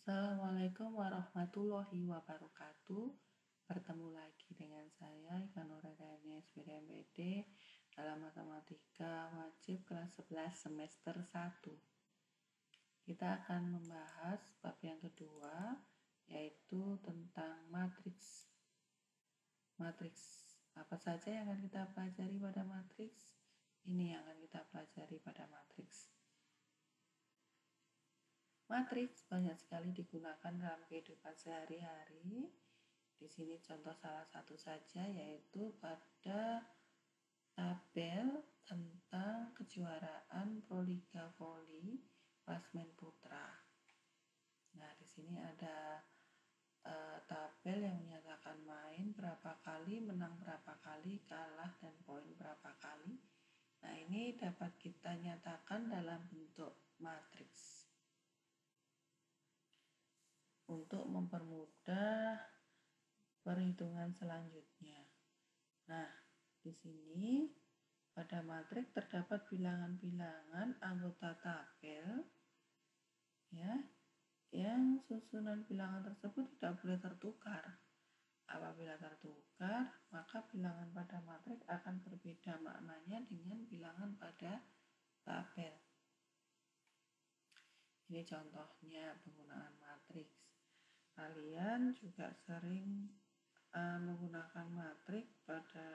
Assalamualaikum warahmatullahi wabarakatuh. Bertemu lagi dengan saya Ika Nuradani SPD MPD dalam matematika wajib kelas 11 semester 1. Kita akan membahas bab yang kedua, yaitu tentang matriks. Matriks apa saja yang akan kita pelajari pada matriks? Ini yang akan kita pelajari pada matriks. Matriks banyak sekali digunakan dalam kehidupan sehari-hari. Di sini contoh salah satu saja, yaitu pada tabel tentang kejuaraan Proliga Voli Klasmen Putra. Nah, di sini ada tabel yang menyatakan main berapa kali, menang berapa kali, kalah dan poin berapa kali. Nah, ini dapat kita nyatakan dalam bentuk matriks untuk mempermudah perhitungan selanjutnya. Nah, di sini pada matriks terdapat bilangan-bilangan anggota tabel, ya, yang susunan bilangan tersebut tidak boleh tertukar. Apabila tertukar, maka bilangan pada matriks akan berbeda maknanya dengan bilangan pada tabel. Ini contohnya penggunaan matriks. Kalian juga sering menggunakan matriks pada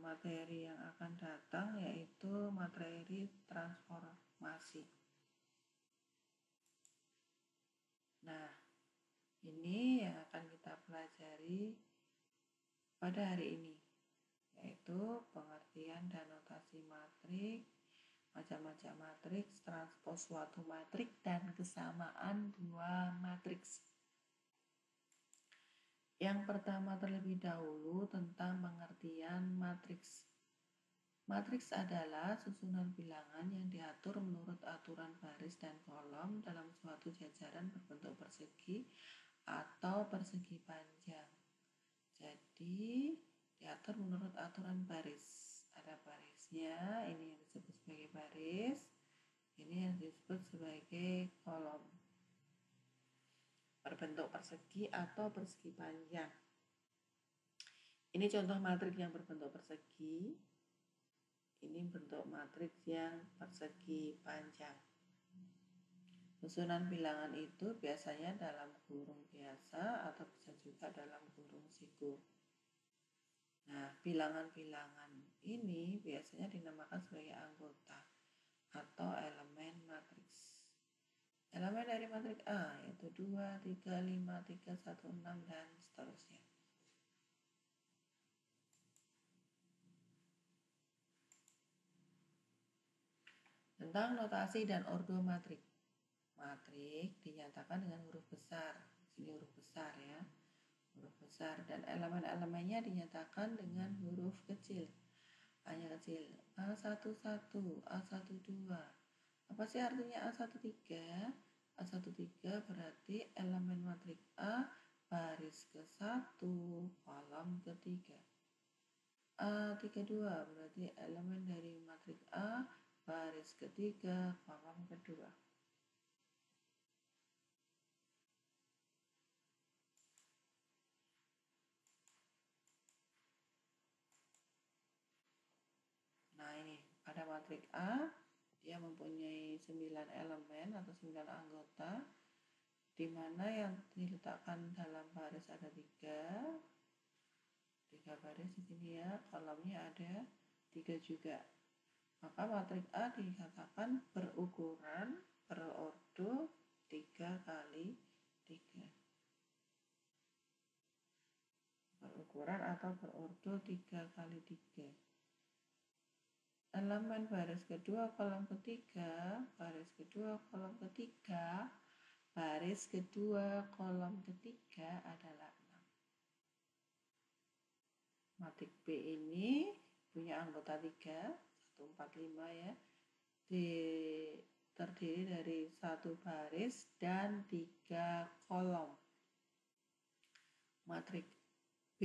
materi yang akan datang, yaitu materi transformasi. Nah, ini yang akan kita pelajari pada hari ini, yaitu pengertian dan notasi matriks, macam-macam matriks, transpos suatu matriks, dan kesamaan dua matriks. Yang pertama terlebih dahulu tentang pengertian matriks. Matriks adalah susunan bilangan yang diatur menurut aturan baris dan kolom dalam suatu jajaran berbentuk persegi atau persegi panjang. Jadi diatur menurut aturan baris. Ada barisnya, ini yang disebut sebagai baris, ini yang disebut sebagai kolom. Berbentuk persegi atau persegi panjang. Ini contoh matriks yang berbentuk persegi. Ini bentuk matriks yang persegi panjang. Susunan bilangan itu biasanya dalam kurung biasa atau bisa juga dalam kurung siku. Nah, bilangan-bilangan ini biasanya dinamakan sebagai anggota atau elemen matriks. Elemen dari matriks A yaitu 2, 3, 5, 3, 1, 6, dan seterusnya. Tentang notasi dan ordo matrik. Matrik dinyatakan dengan huruf besar. Sini huruf besar ya. Huruf besar, dan elemen-elemennya dinyatakan dengan huruf kecil. A-nya kecil. A11, A12. Apa sih artinya A13? A13 berarti elemen matriks A baris ke-1 kolom ke-3. A32 berarti elemen dari matriks A baris ke-3 kolom ke-2. Nah, ini pada matriks A dia mempunyai 9 elemen atau 9 anggota, di mana yang diletakkan dalam baris ada 3 baris di sini ya, kolomnya ada 3 juga. Maka matriks A dikatakan berukuran berordo 3 kali 3. Berukuran atau berordo 3 kali 3. Elemen baris kedua kolom ketiga, baris kedua kolom ketiga, baris kedua kolom ketiga adalah 6. Matriks B ini punya anggota 3, 1, 4, 5 ya. Terdiri dari 1 baris dan 3 kolom. Matriks B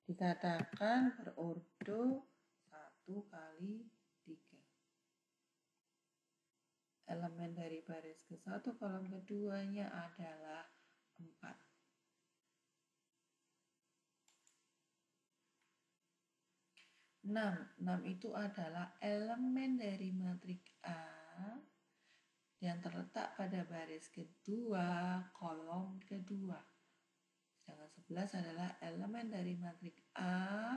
dikatakan berordo 1 kali 3. dari baris ke-1 kolom keduanya adalah 4. 6 itu adalah elemen dari matriks A yang terletak pada baris kedua kolom kedua. Sedangkan 11 adalah elemen dari matriks A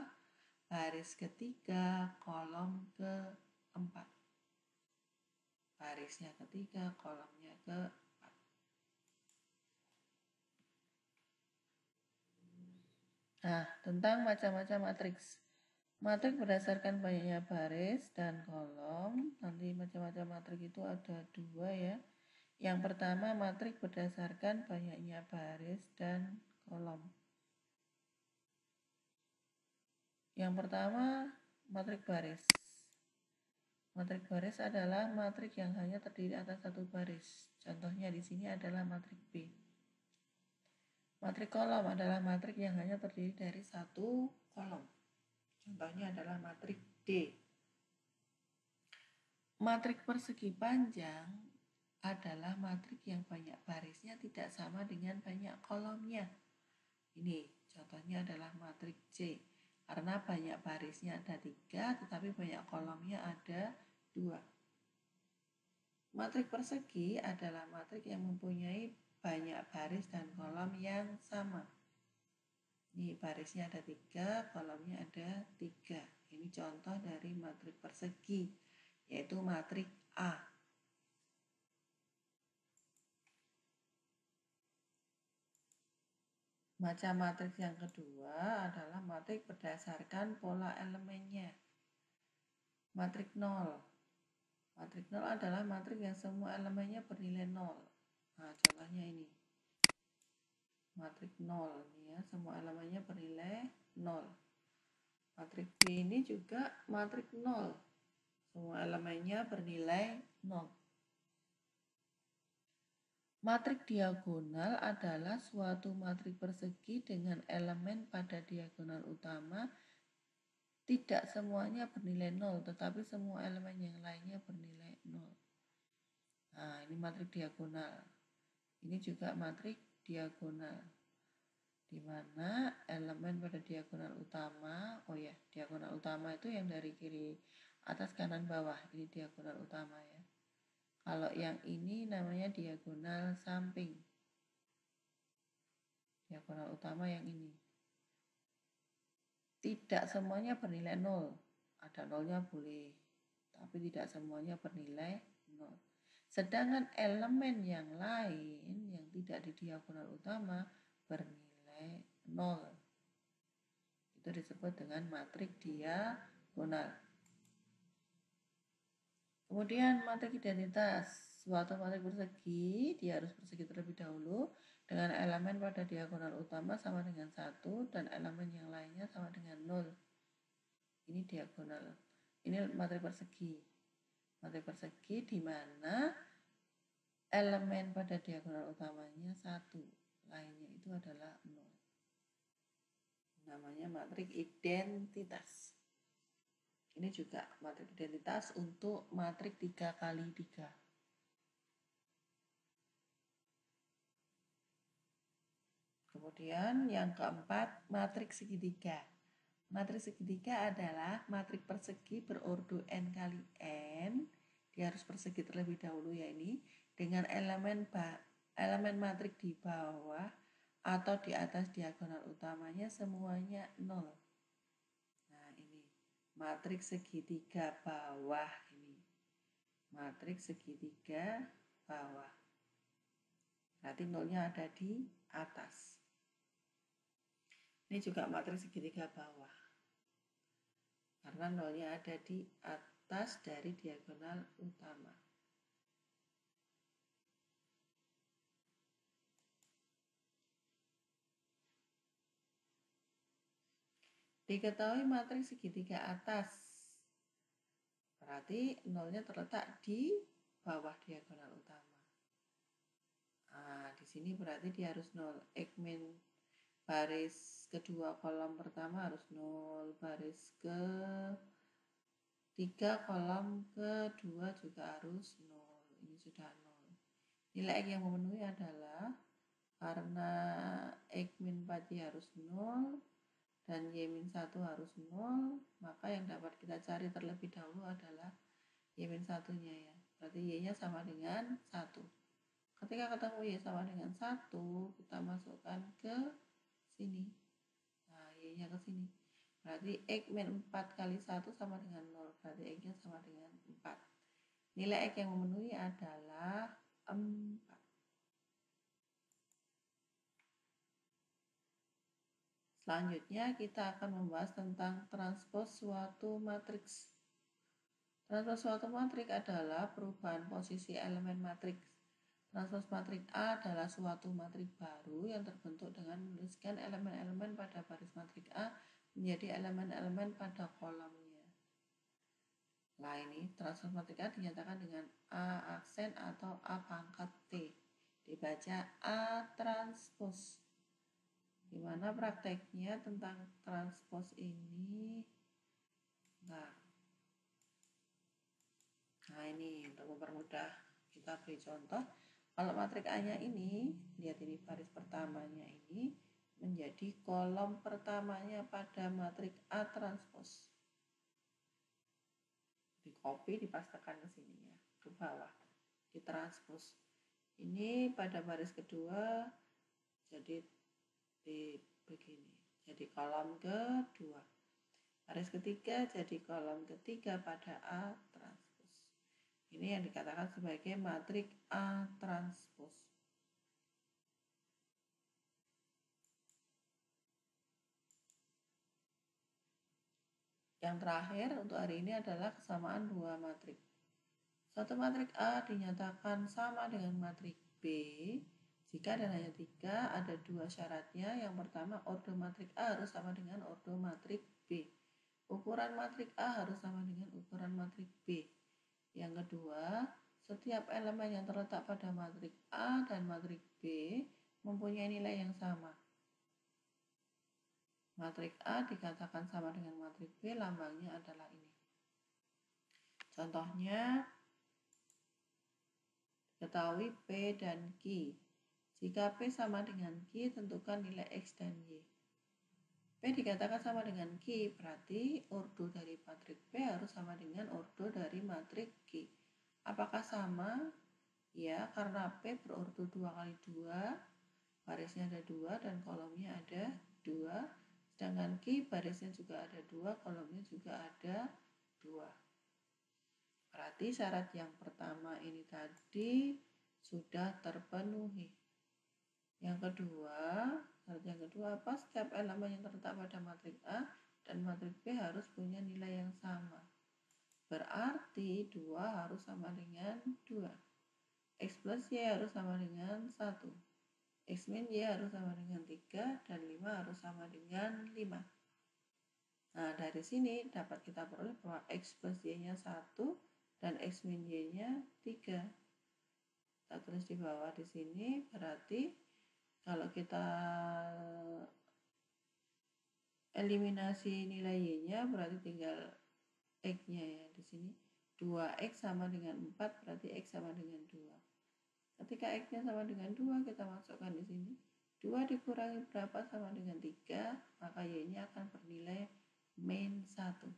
baris ketiga kolom keempat. Barisnya ketiga, kolomnya keempat. Nah, tentang macam-macam matriks. Matriks berdasarkan banyaknya baris dan kolom. Nanti macam-macam matriks itu ada 2 ya. Yang pertama matriks berdasarkan banyaknya baris dan kolom. Yang pertama matriks baris. Matriks baris adalah matriks yang hanya terdiri atas satu baris. Contohnya di sini adalah matriks B. Matriks kolom adalah matriks yang hanya terdiri dari satu kolom. Contohnya adalah matriks D. Matriks persegi panjang adalah matriks yang banyak barisnya tidak sama dengan banyak kolomnya. Ini contohnya adalah matriks C. Karena banyak barisnya ada 3, tetapi banyak kolomnya ada 2. Matriks persegi adalah matriks yang mempunyai banyak baris dan kolom yang sama. Ini barisnya ada 3, kolomnya ada 3. Ini contoh dari matriks persegi, yaitu matriks A. Macam matriks yang kedua adalah matriks berdasarkan pola elemennya. Matriks 0. Matriks 0 adalah matriks yang semua elemennya bernilai 0. Nah, contohnya ini. Matriks 0 ini ya, semua elemennya bernilai 0. Matriks B ini juga matriks 0. Semua elemennya bernilai 0. Matriks diagonal adalah suatu matriks persegi dengan elemen pada diagonal utama. Tidak semuanya bernilai 0, tetapi semua elemen yang lainnya bernilai 0. Nah, ini matriks diagonal. Ini juga matriks diagonal. Di mana elemen pada diagonal utama, diagonal utama itu yang dari kiri atas kanan bawah. Ini diagonal utama ya. Kalau yang ini namanya diagonal samping. Diagonal utama yang ini. Tidak semuanya bernilai 0. Ada nolnya boleh, tapi tidak semuanya bernilai 0. Sedangkan elemen yang lain yang tidak di diagonal utama bernilai 0. Itu disebut dengan matriks diagonal. Kemudian matriks identitas. Suatu matriks persegi, dia harus persegi terlebih dahulu dengan elemen pada diagonal utama sama dengan 1 dan elemen yang lainnya sama dengan 0. Ini diagonal. Ini matriks persegi. Matriks persegi di mana elemen pada diagonal utamanya 1, lainnya itu adalah 0. Namanya matriks identitas. Ini juga matriks identitas untuk matriks 3x3. Kemudian yang keempat, matriks segitiga. Matriks segitiga adalah matriks persegi berordo n kali n. Dia harus persegi terlebih dahulu ya ini. Dengan elemen matriks di bawah atau di atas diagonal utamanya semuanya 0. Matriks segitiga bawah ini. Matriks segitiga bawah. Berarti nolnya ada di atas. Ini juga matriks segitiga bawah. Karena nolnya ada di atas dari diagonal utama. Diketahui matriks segitiga atas. Berarti nolnya terletak di bawah diagonal utama. Nah, di sini berarti dia harus 0. Ekmen baris kedua kolom pertama harus 0. Baris ke-3 kolom kedua juga harus 0. Ini sudah 0. Nilai X yang memenuhi adalah karena X min 4Y harus 0 dan Y min 1 harus 0, maka yang dapat kita cari terlebih dahulu adalah Y min 1-nya ya. Berarti Y-nya sama dengan 1. Ketika ketemu Y sama dengan 1, kita masukkan ke sini. Nah, Y-nya ke sini. Berarti X min 4 kali 1 sama dengan 0. Berarti X-nya sama dengan 4. Nilai X yang memenuhi adalah 4. Selanjutnya kita akan membahas tentang transpos suatu matriks. Transpos suatu matriks adalah perubahan posisi elemen matriks. Transpos matriks A adalah suatu matriks baru yang terbentuk dengan menuliskan elemen-elemen pada baris matriks A menjadi elemen-elemen pada kolomnya. Nah, ini transpos matriks A dinyatakan dengan A aksen atau A pangkat T. Dibaca A transpos. Gimana prakteknya tentang transpos ini? Nah ini untuk mempermudah kita beri contoh. Kalau matriks A-nya ini, lihat ini baris pertamanya ini menjadi kolom pertamanya pada matriks A transpos. Di copy, dipastekan ke sini ya, ke bawah, di transpos. Ini pada baris kedua jadi di begini, jadi kolom kedua. Baris ketiga jadi kolom ketiga pada A transpos. Ini yang dikatakan sebagai matriks A transpos. Yang terakhir untuk hari ini adalah kesamaan dua matriks. Suatu matriks A dinyatakan sama dengan matriks B jika dan hanya jika ada dua syaratnya. Yang pertama, ordo matriks A harus sama dengan ordo matriks B. Ukuran matriks A harus sama dengan ukuran matriks B. Yang kedua, setiap elemen yang terletak pada matriks A dan matriks B mempunyai nilai yang sama. Matriks A dikatakan sama dengan matriks B, lambangnya adalah ini. Contohnya, ketahui P dan Q. Jika P sama dengan Q, tentukan nilai X dan Y. P dikatakan sama dengan Q, berarti ordo dari matriks P harus sama dengan ordo dari matriks Q. Apakah sama? Ya, karena P berordo 2 kali 2, barisnya ada 2 dan kolomnya ada 2. Sedangkan Q barisnya juga ada 2, kolomnya juga ada 2. Berarti syarat yang pertama ini tadi sudah terpenuhi. Yang kedua, syarat yang kedua apa? Setiap elemen yang terletak pada matriks A dan matriks B harus punya nilai yang sama. Berarti 2 harus sama dengan 2. X plus Y harus sama dengan 1. X min Y harus sama dengan 3 dan 5 harus sama dengan 5. Nah, dari sini dapat kita peroleh bahwa X plus Y-nya 1 dan X min Y-nya 3. Kita tulis di bawah di sini, berarti kalau kita eliminasi nilai Y-nya berarti tinggal X-nya ya di sini. 2X sama dengan 4 berarti X sama dengan 2. Ketika X-nya sama dengan 2, kita masukkan di sini. 2 dikurangi berapa sama dengan 3, maka Y-nya akan bernilai min 1.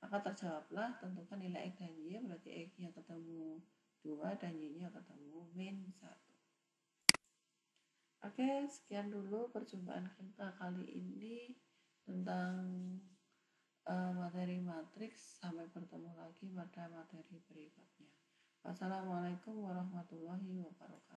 Maka terjawablah tentukan nilai X dan Y, berarti X-nya ketemu 2 dan Y-nya ketemu min 1. Oke, sekian dulu perjumpaan kita kali ini tentang materi matriks. Sampai bertemu lagi pada materi berikutnya. Wassalamualaikum warahmatullahi wabarakatuh.